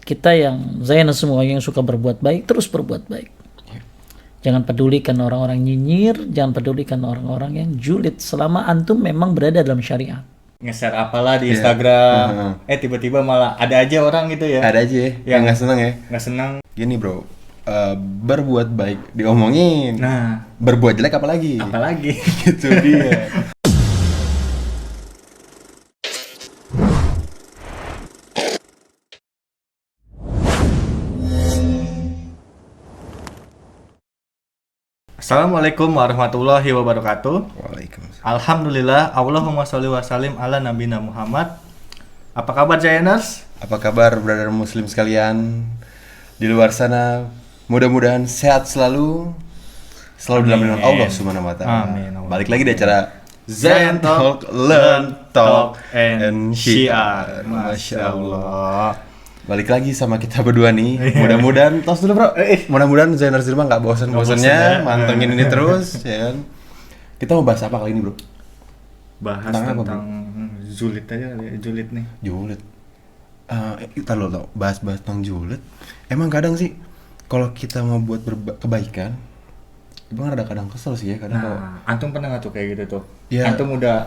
kita yang Zainal semua yang suka berbuat baik terus berbuat baik. Jangan pedulikan orang-orang nyinyir, jangan pedulikan orang-orang yang julid selama antum memang berada dalam syariat. Nge-share apalah di Instagram, tiba-tiba malah ada aja orang gitu ya. Ada aja yang nggak seneng ya. Nggak senang. Gini bro, berbuat baik diomongin, Nah, berbuat jelek apalagi? apalagi. Gitu dia. Assalamualaikum warahmatullahi wabarakatuh. Waalaikumsalam. Alhamdulillah, Allahumma sholli wa sallim ala nabina Muhammad. Apa kabar Jayaners? Apa kabar brother muslim sekalian di luar sana? Mudah-mudahan sehat selalu dalam lindungan Allah Subhanahu wa taala. Amin. Balik lagi di acara Zayan Talk, Learn Talk and Syiar. Masya Allah. Balik lagi sama kita berdua nih. Mudah-mudahan tos dulu bro. Mudah-mudahan Zainers di rumah nggak bosan-bosannya mantengin ini terus, ya kan? Kita mau bahas apa kali ini bro? Bahas Tentang apa, tentang julid aja kali ya, julid nih. Julid. Kita lo bahas-bahas tentang julid. Emang kadang sih kalau kita mau buat kebaikan, emang ada kadang kesel sih ya kadang kalau. Antum pernah nggak tuh kayak gitu tuh? Ya. Antum udah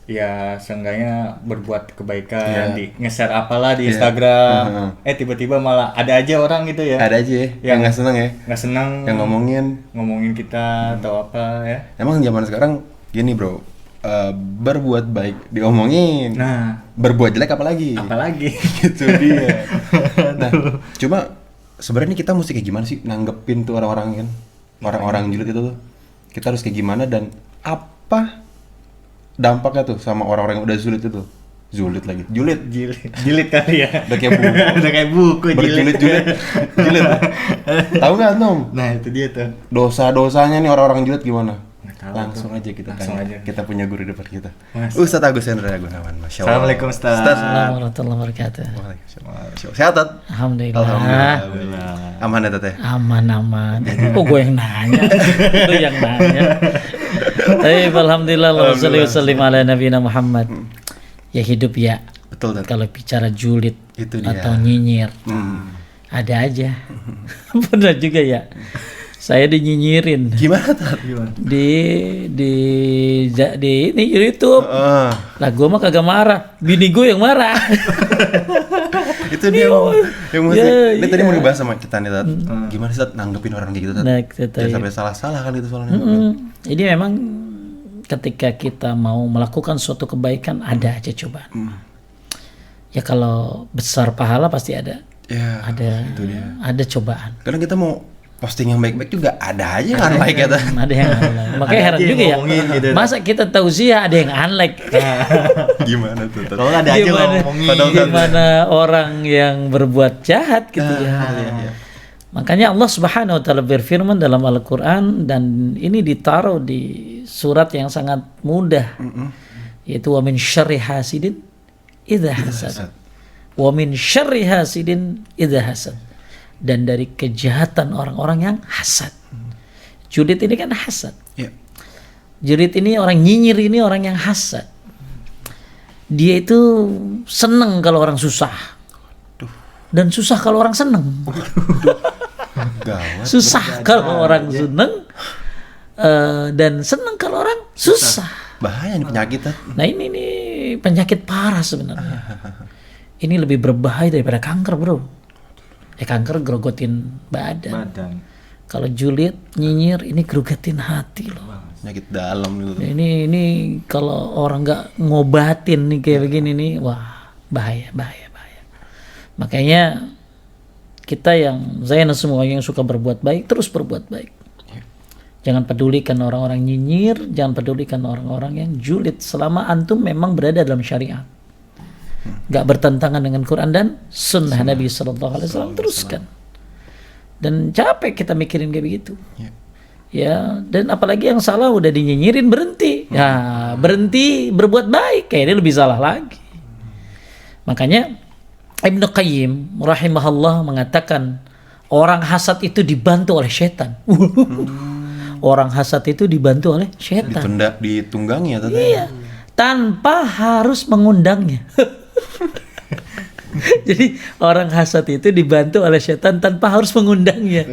ya seenggaknya berbuat kebaikan, di nge-share apalah di Instagram, tiba-tiba malah ada aja orang gitu ya. Ada aja yang nggak seneng ya. Nggak senang. Yang ngomongin kita atau apa ya. Emang zaman sekarang gini bro, berbuat baik diomongin, Nah, berbuat jelek apalagi? Gitu dia. Nah, cuma sebenarnya kita mesti kayak gimana sih nanggepin tuh orang-orang kan, orang-orang julid itu tuh, kita harus kayak gimana dan apa dampaknya tuh sama orang-orang yang udah julid itu? Julid Jilid kali ya. Udah kayak buku. Udah kayak buku Berjulid-julid. Julid. Tahu nggak Nom? Nah, itu dia tuh. Dosa-dosanya nih orang-orang julid gimana? Tahu Langsung aja kita tanya. aja. Kita punya guru di depan kita. Mas. Ustadz Agus Hendra Gunawan. Masya Allah. Assalamualaikum Ustaz. Assalamualaikum warahmatullahi wabarakatuh. Waalaikumsalam. Sehat Tat? Alhamdulillah. Alhamdulillah. Aman ya Tat ya? Aman. Kok gue yang nanya? Lu yang nanya. Tapi alhamdulillah Allahumma sholli ala nabiyina Muhammad. Ya hidup ya. Betul Tat. Kalau bicara julid Itu dia. atau nyinyir, ada aja. Benar juga ya. Saya dinyinyirin Gimana Tat? di ini YouTube. Lah gue mah kagak marah, bini gue yang marah. Itu dia yang mesti. Ini tadi mau dibahas sama kita nih Tat. Gimana sih Tat nanggepin orang kayak gitu Tat? Nah, Jangan sampai salah-salah kan itu soalnya. Jadi memang ketika kita mau melakukan suatu kebaikan ada aja cobaan. Ya kalau besar pahala pasti ada. Ya, itu dia. Ada cobaan. Kadang kita mau posting yang baik-baik juga ada aja yang unlike ya Tat. Ada yang unlike. Makanya heran juga ya. Gitu. Masa kita tausiah ada yang unlike. Gimana tuh Tat? Kalau ada aja ngomongin. Gimana orang yang berbuat jahat gitu ya. Makanya Allah Subhanahu wa taala berfirman dalam Al-Qur'an dan ini ditaruh di surat yang sangat mudah. Yaitu wa min syarri hasidin idza hasad. Wa min syarri hasidin idza hasad. Dan dari kejahatan orang-orang yang hasad. Julid ini kan hasad. Iya. Julid ini orang nyinyir ini orang yang hasad. Dia itu seneng kalau orang susah. Dan susah kalau orang seneng. Gawat. Susah kalau orang seneng dan seneng kalau orang susah. Bahaya nih penyakit Tat. Nah ini nih penyakit parah sebenarnya. Ini lebih berbahaya daripada kanker bro. Kanker gerogotin badan. Kalau julid nyinyir ini gerogotin hati loh. Penyakit dalam gitu. Ini kalau orang nggak ngobatin nih kayak begini nih, wah bahaya. Makanya kita yang Zainal semua yang suka berbuat baik terus berbuat baik. Jangan pedulikan orang-orang nyinyir, jangan pedulikan orang-orang yang julid selama antum memang berada dalam syariat. Gak bertentangan dengan Quran dan Sunnah Nabi Sallallahu Alaihi Wasallam, teruskan. Dan capek kita mikirin kayak begitu. Ya, dan apalagi yang salah udah dinyinyirin berhenti. Ya, berhenti berbuat baik, kayaknya lebih salah lagi. Makanya Ibnu Qayyim rahimahullah mengatakan orang hasad itu dibantu oleh setan. Orang hasad itu dibantu oleh setan. Ditunggangi ya Tat. Iya, tanpa harus mengundangnya. Jadi orang hasad itu dibantu oleh setan tanpa harus mengundangnya.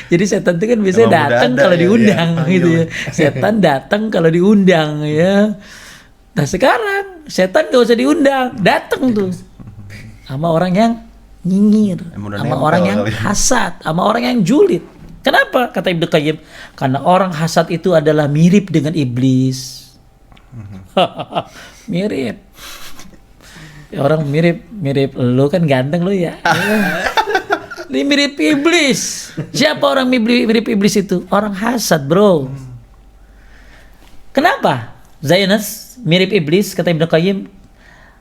Jadi setan itu kan biasanya Emang datang udah ada kalau ya, diundang ya. gitu ya. Setan datang kalau diundang ya. Nah sekarang setan gak usah diundang, datang tuh sama orang yang nyinyir, Emang udah sama nempel orang yang kali. hasad, sama orang yang julid. Kenapa? Kata Ibnu Qayyim, karena orang hasad itu adalah mirip dengan iblis. Mirip. Ya, orang mirip lu kan ganteng lu ya. Ini mirip iblis. Siapa orang mirip iblis itu? Orang hasad, bro. Kenapa? Zainas mirip iblis kata Ibnu Qayyim?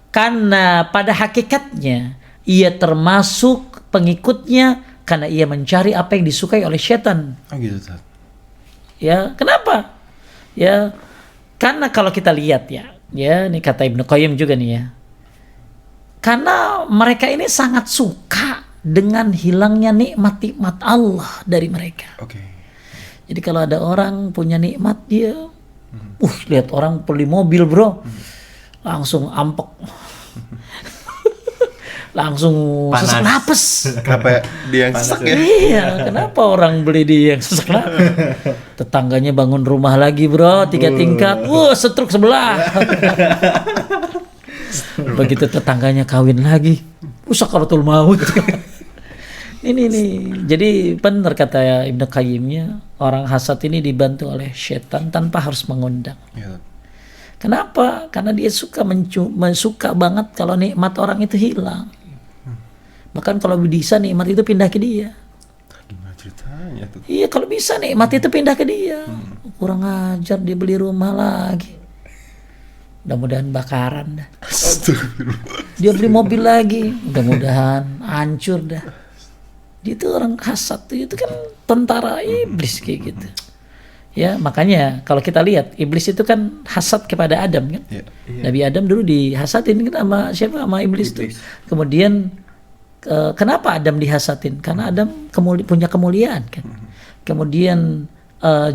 Karena pada hakikatnya ia termasuk pengikutnya karena ia mencari apa yang disukai oleh setan. Oh gitu, Ustaz. Ya, kenapa? Ya, karena kalau kita lihat ya, ini kata Ibnu Qayyim juga nih ya. Karena mereka ini sangat suka dengan hilangnya nikmat-nikmat Allah dari mereka. Oke. Jadi kalau ada orang punya nikmat dia, lihat orang beli mobil bro, langsung ampek, langsung Panas. sesak napas. Kenapa dia yang sesak ya? Iya, kenapa orang beli dia yang sesak napas? Tetangganya bangun rumah lagi bro, 3 tingkat, setruk sebelah. Begitu tetangganya kawin lagi, sakaratul maut. Ini nih, jadi benar kata Ibnu Qayyimnya, orang hasad ini dibantu oleh setan tanpa harus mengundang. Iya. Kenapa? Karena dia suka banget kalau nikmat orang itu hilang. Bahkan kalau bisa nikmat itu pindah ke dia. Gimana ceritanya tuh? Iya, kalau bisa nikmat itu pindah ke dia. Kurang ajar dia beli rumah lagi. Mudah-mudahan bakaran dah. Astagfirullah. Dia beli mobil lagi, mudah-mudahan hancur dah. Dia itu orang hasad tuh, itu kan tentara iblis kayak gitu. Ya, makanya kalau kita lihat iblis itu kan hasad kepada Adam kan. Iya. Nabi Adam dulu dihasadin kan sama siapa? Sama iblis tuh. Kemudian kenapa Adam dihasadin? Karena Adam punya kemuliaan kan. Kemudian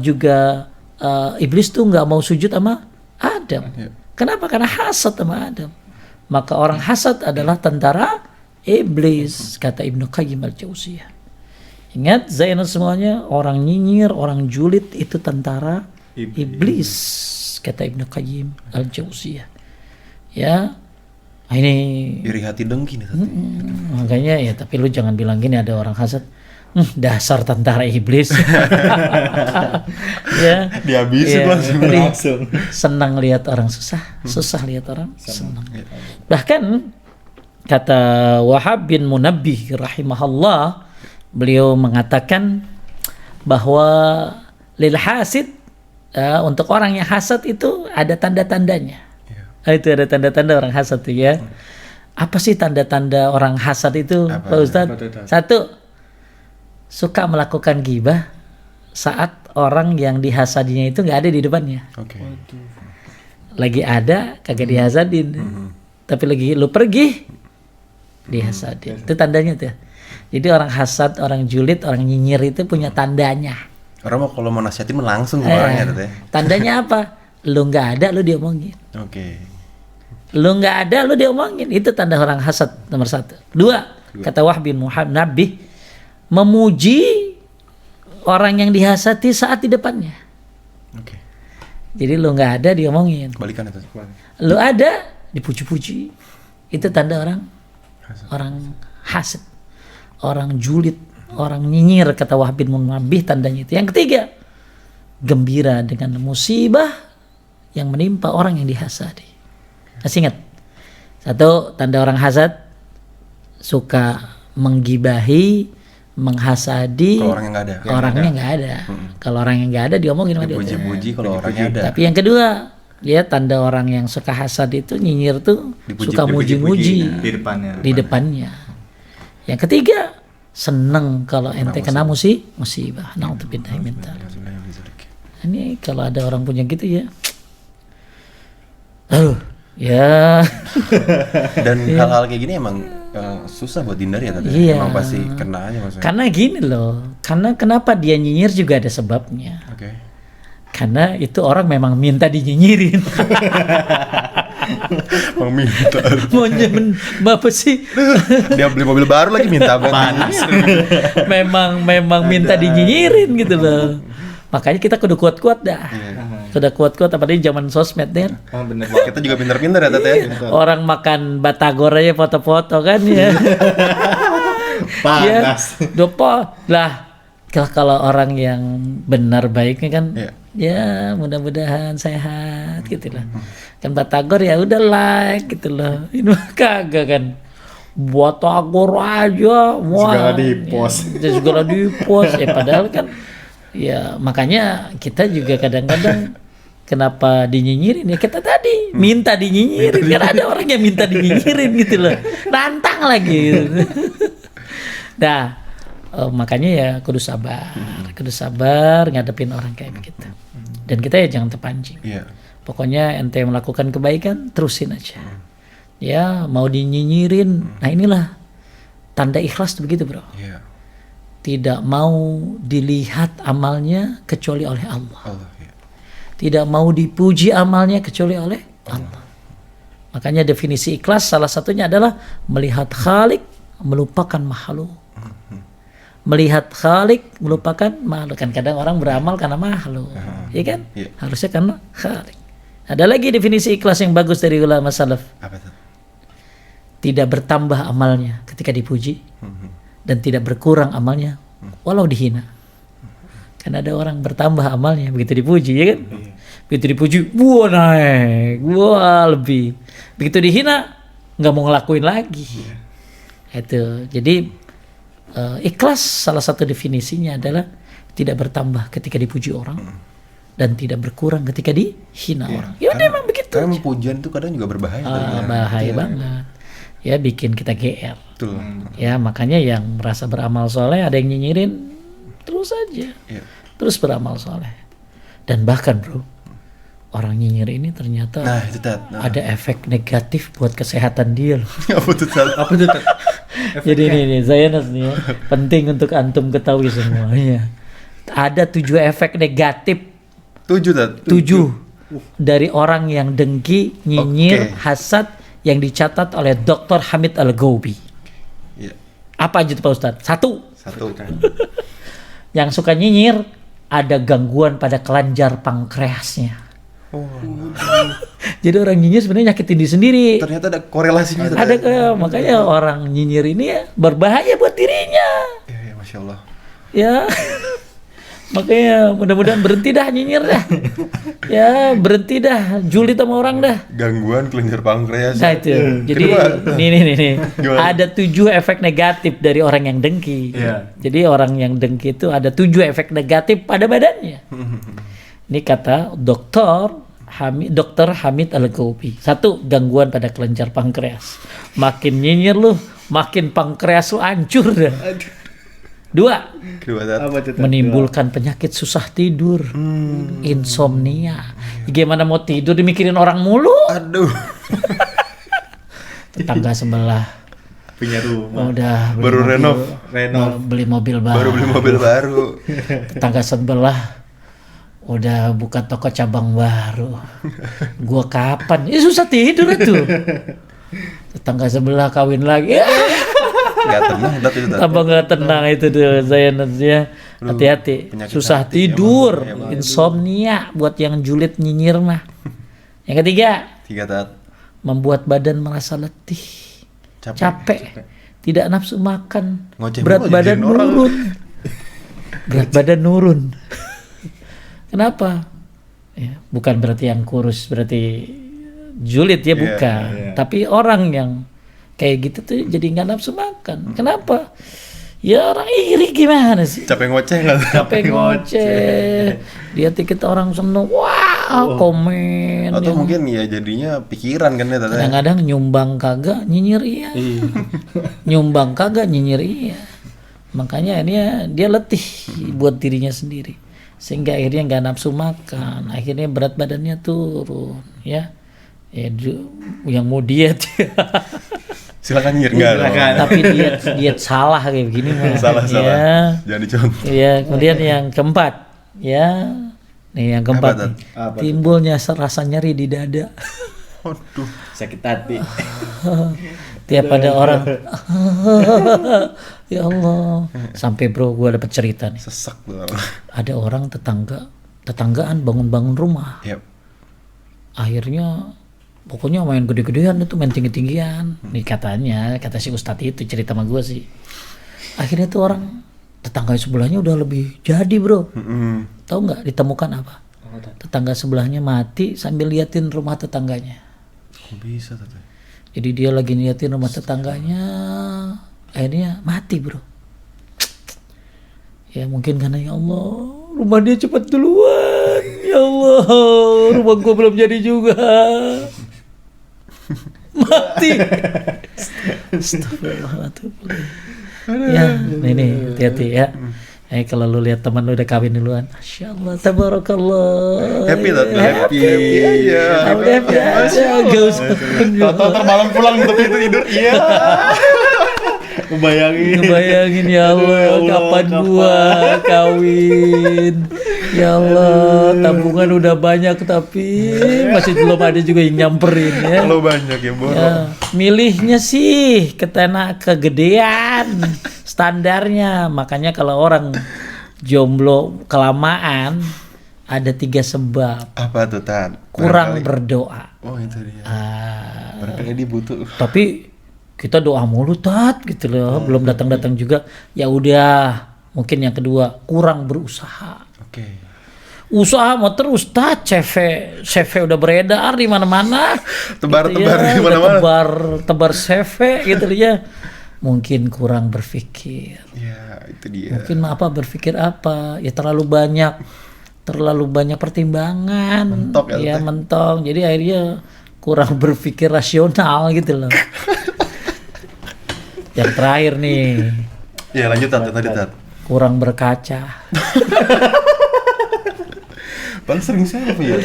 juga iblis tuh nggak mau sujud sama Adam. Iya. Kenapa? Karena hasad sama Adam. Maka orang hasad adalah tentara iblis, kata Ibnu Qayyim al-Jauziyah. Ingat Zainal semuanya, orang nyinyir, orang julid itu tentara iblis, kata Ibnu Qayyim al-Jauziyah. Ya, ini Iri hati dengki nih tadi. makanya ya, tapi lu jangan bilang gini ada orang hasad, dasar tentara iblis. Ya, Dihabisin ya, langsung. jadi Langsung. senang lihat orang susah lihat orang senang. Bahkan kata Wahab bin Munabbih rahimahullah, beliau mengatakan bahwa lil hasid, untuk orang yang hasad itu ada tanda-tandanya. Itu ada tanda-tanda orang hasad itu ya. Apa sih tanda-tanda orang hasad itu, Apa? Pak Ustadz? Apa itu? Satu, suka melakukan ghibah saat orang yang dihasadinya itu nggak ada di depannya. Oke. Lagi ada kagak dihasadin, tapi lagi lu pergi dihasadin. Itu tandanya tuh. Jadi orang hasad, orang julid, orang nyinyir itu punya tandanya. Orang mau kalau mau nasihatin langsung ke orangnya teh. Tandanya apa? Lu nggak ada, lu diomongin. Oke. Lu nggak ada, lu diomongin. Itu tanda orang hasad nomor 1. 2, kata Wahab bin Munabbih, memuji orang yang dihasati saat di depannya. Oke. Jadi lu nggak ada, diomongin. Balikan itu. Lu ada, dipuji-puji. Itu tanda orang hasad, orang julid, orang nyinyir, kata Wahab bin Munabbih, tandanya itu. Yang ketiga, gembira dengan musibah yang menimpa orang yang dihasadi. Masih ingat? 1, tanda orang hasad, suka menggibahi, menghasadi Kalau orangnya nggak ada. orangnya nggak ada. Kalau orang yang nggak ada diomongin sama dia. Dipuji-puji kalau orangnya ada. Tapi yang kedua, dia tanda orang yang suka hasad itu nyinyir tuh Dipuji- suka muji-muji di depannya. di depannya. Yang ketiga, seneng kalau ente kena musibah. Naudzubillah min dzalik. Ini kalau ada orang punya gitu ya. Ya. Dan hal-hal kayak gini emang susah buat dihindari ya tadi. Iya. Emang pasti kena aja maksudnya. Karena gini loh. Karena kenapa dia nyinyir juga ada sebabnya. Oke. Karena itu orang memang minta dinyinyirin. Meminta. Mau nyemen apa sih? Dia beli mobil baru lagi minta Panas. memang minta dinyinyirin gitu loh. Makanya kita kudu kuat-kuat dah. Kudu kuat-kuat apalagi zaman sosmed kan. Oh, bener banget. Kita juga pintar-pintar ya Tete. Orang makan batagor aja foto-foto kan ya. Panas. Ya, dopo lah. Kalau orang yang benar baiknya kan, ya mudah-mudahan sehat gitu loh. Kan batagor ya udah like gitu loh. Ini mah kagak kan. Batagor aja, wah. Segala di-post. Ya, segala di-post. Ya padahal kan, ya makanya kita juga kadang-kadang kenapa dinyinyirin ya kita tadi minta dinyinyirin kan ada orang yang minta dinyinyirin gitu loh. Nantang lagi gitu. Nah, makanya ya kudu sabar ngadepin orang kayak begitu. Dan kita ya jangan terpancing. Pokoknya ente melakukan kebaikan terusin aja. Ya mau dinyinyirin, nah inilah tanda ikhlas tuh begitu bro. Tidak mau dilihat amalnya kecuali oleh Allah. Tidak mau dipuji amalnya kecuali oleh Allah. Makanya definisi ikhlas salah satunya adalah melihat Khalik melupakan makhluk. Melihat Khalik melupakan makhluk. Kan kadang orang beramal karena makhluk, ya kan? Harusnya karena Khalik. Ada lagi definisi ikhlas yang bagus dari ulama salaf. Apa itu? Tidak bertambah amalnya ketika dipuji dan tidak berkurang amalnya walau dihina. Kan ada orang bertambah amalnya begitu dipuji, ya kan? Begitu dipuji, wah naik, wah lebih. Begitu dihina, nggak mau ngelakuin lagi. Itu. Jadi ikhlas salah satu definisinya adalah tidak bertambah ketika dipuji orang dan tidak berkurang ketika dihina orang. Ya udah emang begitu. Karena pujian itu kadang juga berbahaya. Bahaya banget. Ya bikin kita GR. Betul. Ya makanya yang merasa beramal soleh ada yang nyinyirin terus aja. Terus beramal soleh. Dan bahkan bro, orang nyinyir ini ternyata ada efek negatif buat kesehatan dia loh. Apa tuh? Jadi nih Zainus nih ya, penting untuk antum ketahui semuanya. Ada 7 efek negatif. 7 dari orang yang dengki, nyinyir, hasad yang dicatat oleh Dr. Hamid Al-Ghaubi. Apa aja tuh Pak Ustadz? Satu. Yang suka nyinyir ada gangguan pada kelenjar pankreasnya. Jadi orang nyinyir sebenarnya nyakitin diri sendiri. Ternyata ada korelasinya. Makanya orang nyinyir ini ya berbahaya buat dirinya. Ya, Masya Allah. Ya, makanya mudah-mudahan berhenti dah nyinyir dah. Ya berhenti dah, julid sama orang dah. Gangguan kelenjar pankreas. Nah itu. Jadi nih. Ada 7 efek negatif dari orang yang dengki. Jadi orang yang dengki itu ada 7 efek negatif pada badannya. Ini kata Dr. Hamid Al-Ghaubi. 1, gangguan pada kelenjar pankreas. Makin nyinyir lu, makin pankreas lu hancur dah. 2, menimbulkan penyakit susah tidur, insomnia. Gimana mau tidur dimikirin orang mulu? Aduh. Tetangga sebelah punya rumah udah baru renov, beli mobil baru. Tetangga sebelah udah buka toko cabang baru. Gua kapan? Susah tidur itu. Tetangga sebelah kawin lagi. Gak tenang, tambah gak tenang itu tuh Zainus ya. Hati-hati. Susah tidur, insomnia buat yang julid nyinyir mah. Yang ketiga, membuat badan merasa letih, capek. Tidak nafsu makan, berat badan nurun. Berat badan nurun. Kenapa? Ya, bukan berarti yang kurus berarti julid ya, bukan. Tapi orang yang kayak gitu tuh jadi nggak nafsu makan. Kenapa? Ya orang iri gimana sih? Capek ngoceh. Dia dikit orang seneng, wah komen. Atau mungkin ya jadinya pikiran kan ya. Kadang-kadang nyumbang kagak nyinyir iya. Nyumbang kagak nyinyir iya. Makanya ini dia letih buat dirinya sendiri. Sehingga akhirnya nggak nafsu makan, akhirnya berat badannya turun, ya yang mau diet silakan nyir enggak, tapi diet salah kayak begini mah, salah jangan dicontoh. Ya kemudian yang keempat, ya nih yang keempat nih, timbulnya rasa nyeri di dada. Waduh. Sakit hati. Tiap ada orang ya Allah. Sampai bro gue dapet cerita nih. Sesak tuh. Ada orang tetanggaan bangun-bangun rumah. Yap. Akhirnya pokoknya main gede-gedean itu, main tinggi-tinggian. Nih kata si Ustadz itu cerita sama gue sih. Akhirnya tuh orang tetangga sebelahnya udah lebih jadi bro. Tahu nggak ditemukan apa? Tetangga sebelahnya mati sambil liatin rumah tetangganya. Kok bisa tuh? Jadi dia lagi liatin rumah tetangganya, akhirnya mati bro. Ya mungkin karena ya Allah, rumah dia cepat duluan. Ya Allah, rumah gua belum jadi juga. Mati. Astagfirullahaladzim. Ya, ini hati-hati ya. Kalau lu lihat teman lu udah kawin duluan, Masya Allah, tabarakallah. Happy tuh, happy aja. Happy aja, gak usah. Tahu malam pulang untuk itu tidur, iya. Ngebayangin ya Allah, kapan gua kawin. Ya Allah, tabungan udah banyak tapi masih belum ada juga yang nyamperin ya. Kalau banyak ya, Bro. Ya, milihnya sih ketena kegedean standarnya. Makanya kalau orang jomblo kelamaan ada 3 sebab. Apa tuh, Tan? Kurang berdoa. Oh, itu dia. Barangkali dia butuh. Tapi kita doa mulu Tat gitu loh, belum datang-datang juga. Ya udah, mungkin yang kedua kurang berusaha. Oke. Usaha mau terus Tat, CV udah beredar di mana-mana. Tebar-tebar gitu ya, di mana-mana. Tebar CV gitu ya. Mungkin kurang berpikir. Ya, itu dia. Mungkin berpikir apa? Ya terlalu banyak pertimbangan. Mentok ya, mentok. Jadi akhirnya kurang berpikir rasional gitu loh. Yang terakhir nih. Ya, lanjut Tat. Kurang berkaca. Paling sering siapa ya?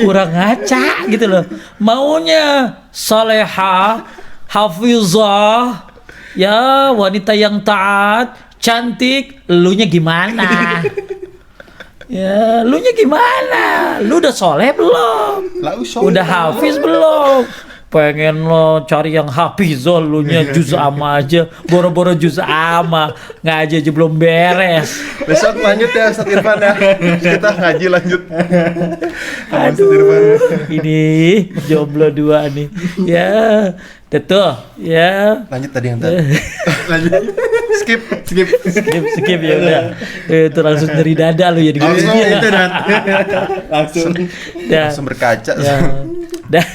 Kurang ngaca gitu loh. Maunya salehah, hafizah, ya wanita yang taat, cantik, elunya gimana? Ya, elunya gimana? Lu udah soleh belum? Udah hafiz belum? Pengen lo cari yang hafizah, lu nya juz amma aja, boro-boro juz amma, ngaji aja belum beres. Besok lanjut ya Ustaz Irfan ya. Kita ngaji lanjut. Aduh, ini jomblo 2 nih. Ya, tuh, ya. Lanjut tadi yang tadi. Lanjut. Skip ya udah. Itu langsung nyeri dada lu ya di Langsung itu dan langsung berkaca. Ya. Dah.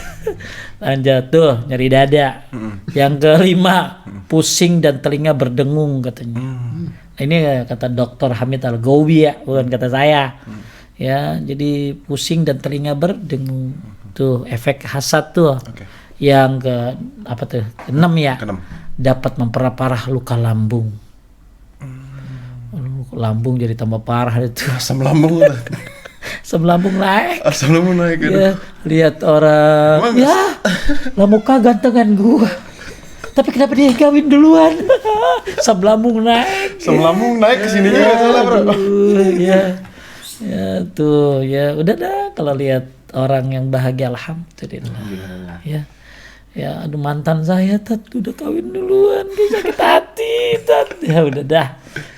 Lanjut tuh, nyeri dada. Yang kelima, pusing dan telinga berdengung katanya. Nah, ini kata Dr. Hamid Al-Ghawi ya, bukan kata saya. Ya, jadi pusing dan telinga berdengung. Tuh efek hasad tuh. Yang ke apa tuh? 6 ya. Dapat memperparah luka lambung. Lambung jadi tambah parah itu. Asam lambung. Asam lambung naik. Ya, lihat orang. Ya, lah muka gantengan gua. Tapi kenapa dia kawin duluan? Asam lambung naik. Asam lambung naik kesini juga salah bro. Ya tuh ya udah dah kalau lihat orang yang bahagia alhamdulillah. Ya aduh mantan saya Tat udah kawin duluan, dia sakit hati Tat. Ya udah dah.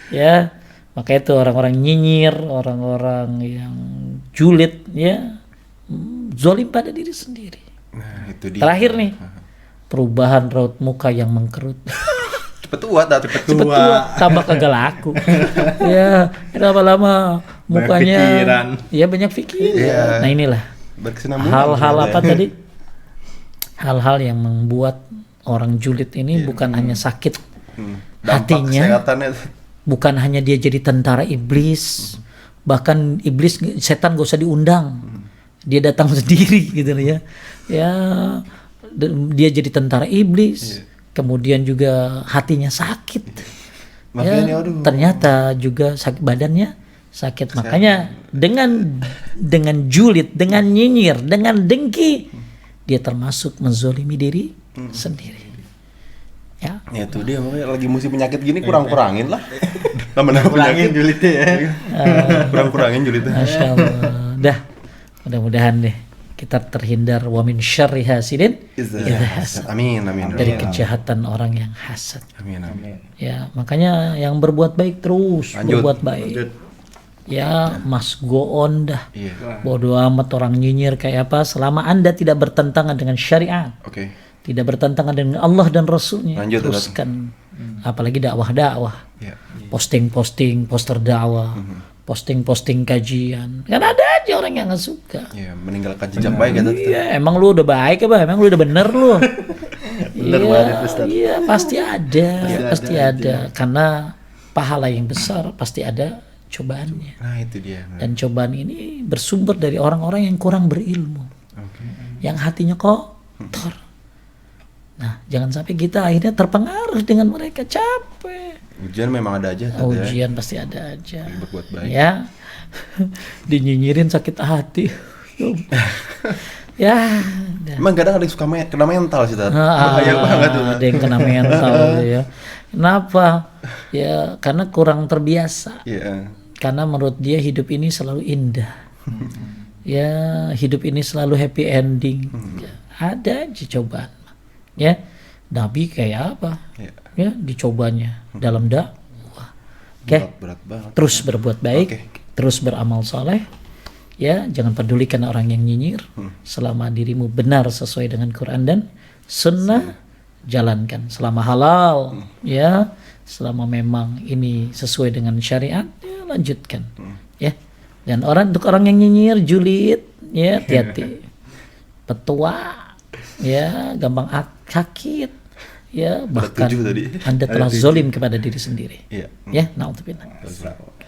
Ya makanya itu orang-orang nyinyir, orang-orang yang julid ya zolim pada diri sendiri. Nah, itu dia. Terakhir nih, perubahan raut muka yang mengkerut. Cepet tua, tambah kagak laku. Ya, lama-lama mukanya banyak pikir. Ya. Nah, inilah hal-hal apa tadi? Hal-hal yang membuat orang julid ini bukan hanya sakit hatinya, bukan hanya dia jadi tentara iblis, bahkan iblis setan gak usah diundang, dia datang sendiri gitu ya. Ya dia jadi tentara iblis, kemudian juga hatinya sakit. Ya, ternyata juga sakit badannya sakit. Makanya dengan julid, dengan nyinyir, dengan dengki, dia termasuk menzolimi diri sendiri. Ya tuh dia makanya lagi musim penyakit gini kurang-kurangin lah. Kurangin julidnya ya. Kurang-kurangin julidnya. Masya Allah. Dah, mudah-mudahan deh kita terhindar wa min syarri hasidin idza hasad. Amin. Dari kejahatan orang yang hasad. Amin. Ya, makanya yang berbuat baik terus berbuat baik. Ya, mas go on dah. Bodoh amat orang nyinyir kayak apa, selama Anda tidak bertentangan dengan syariat. Oke. Tidak bertentangan dengan Allah dan Rasulnya. Lanjut, teruskan. Apalagi dakwah. Iya. Posting-posting poster dakwah. Posting-posting kajian. Kan ada aja orang yang nggak suka. Iya, meninggalkan jejak baik ya. Iya, emang lu udah baik apa? Emang lu udah bener lu? Iya, pasti ada. Karena pahala yang besar pasti ada cobaannya. Nah, itu dia. Dan cobaan ini bersumber dari orang-orang yang kurang berilmu. Yang hatinya kotor. Nah, jangan sampai kita akhirnya terpengaruh dengan mereka, capek. Ujian memang ada aja. Ujian pasti ada aja. Berbuat baik. Ya, dinyinyirin sakit hati. Ya. Emang kadang ada yang suka kena mental sih, bahaya banget tuh. Ada yang kena mental ya. Kenapa? Ya, karena kurang terbiasa. Iya. Karena menurut dia hidup ini selalu indah. Ya, hidup ini selalu happy ending. Ya, ada aja cobaan. Ya, Nabi kayak apa? Ya, dicobanya dalam dakwah. Oke. Berat banget. Terus berbuat baik, terus beramal soleh. Ya, jangan pedulikan orang yang nyinyir. Selama dirimu benar sesuai dengan Quran dan Sunnah, jalankan. Selama halal, ya, selama memang ini sesuai dengan syariat, ya lanjutkan. Ya, dan untuk orang yang nyinyir, julid, ya hati-hati. Petua, ya gampang sakit, ya bahkan Anda telah zolim kepada diri sendiri. Ya, naudzubillah.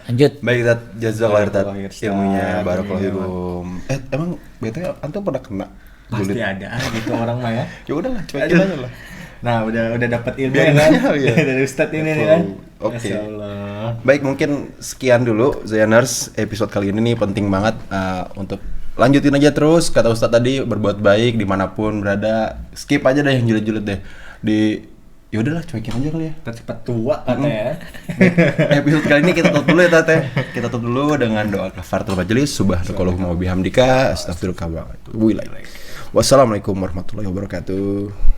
Lanjut. Baik, jazakallahu khairan ilmunya, barakallahu fikum. Emang BTW antum pernah kena pasti ada gitu orang mah ya. Ya udahlah, cuekin aja lah. Nah, udah dapat ilmu kan dari Ustadz ini nih kan. Oke. Baik, mungkin sekian dulu Zayaners episode kali ini nih, penting banget untuk lanjutin aja terus kata Ustadz tadi, berbuat baik dimanapun berada. Skip aja deh yang julid-julid deh. Ya udahlah, cuekin aja kali ya. Cepat tua katanya. Episode kali ini kita tutup dulu ya Tete. Kita tutup dulu dengan doa kafaratul majelis. Subhanakallahumma wa bihamdika astaghfiruka wa atubu ilaik. Wassalamualaikum warahmatullahi wabarakatuh.